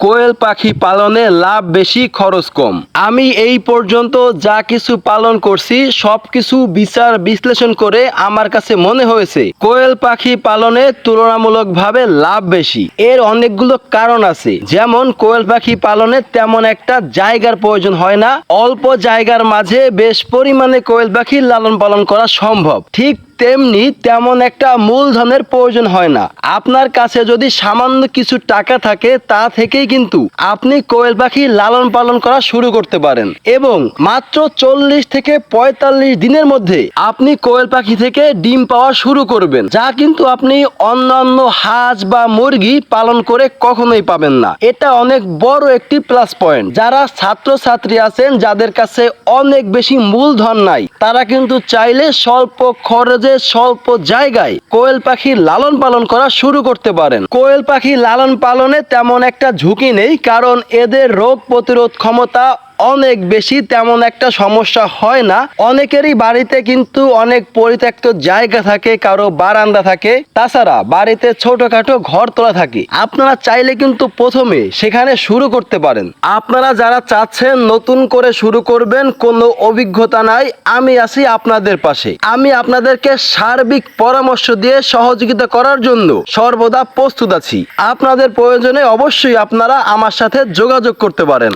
কোয়েল পাখি পালনে লাভ বেশি খরচ কম। আমি এই পর্যন্ত যা কিছু পালন করছি সবকিছু বিচার বিশ্লেষণ করে আমার কাছে মনে হয়েছে কোয়েল পাখি পালনে তুলনামূলকভাবে লাভ বেশি। এর অনেকগুলো কারণ আছে, যেমন কোয়েল পাখি পালনে তেমন একটা জায়গার প্রয়োজন হয় না, অল্প জায়গার মাঝে বেশ পরিমাণে কোয়েল পাখি লালন পালন করা সম্ভব। ঠিক তেমনি তেমন একটা মূলধনের প্রয়োজন হয় না। আপনার কাছে যদি সামান্য কিছু টাকা থাকে তা থেকেই কিন্তু আপনি কোয়েল পাখি লালন পালন করা শুরু করতে পারেন এবং মাত্র 40 থেকে 45 দিনের মধ্যে আপনি কোয়েল পাখি থেকে ডিম পাওয়া শুরু করবেন, যা কিন্তু আপনি অন্যান্য হাঁস বা মুরগি পালন করে কখনোই পাবেন না। এটা অনেক বড় একটি প্লাস পয়েন্ট। যারা ছাত্রছাত্রী আছেন যাদের কাছে অনেক বেশি মূলধন নাই, তারা কিন্তু চাইলে স্বল্প খরচে স্বল্প জায়গায় কোয়েল পাখি লালন পালন করা শুরু করতে পারেন। কোয়েল পাখি লালন পালনে তেমন একটা ঝুঁকি নেই, কারণ এদের রোগ প্রতিরোধ ক্ষমতা অনেক বেশি, তেমন একটা সমস্যা হয় না। অনেকেরই বাড়িতে কিন্তু অনেক পরিত্যক্ত জায়গা থাকে, কারো বারান্দা থাকে, তাছাড়া বাড়িতে ছোটখাটো ঘর তোলা থাকে। আপনারা চাইলে কিন্তু প্রথমে সেখানে শুরু করতে পারেন। আপনারা যারা চাচ্ছেন নতুন করে শুরু করবেন, কোনো অভিজ্ঞতা নাই, আমি আছি আপনাদের পাশে। আমি আপনাদেরকে সার্বিক পরামর্শ দিয়ে সহযোগিতা করার জন্য সর্বদা প্রস্তুত আছি। আপনাদের প্রয়োজনে অবশ্যই আপনারা আমার সাথে যোগাযোগ করতে পারেন।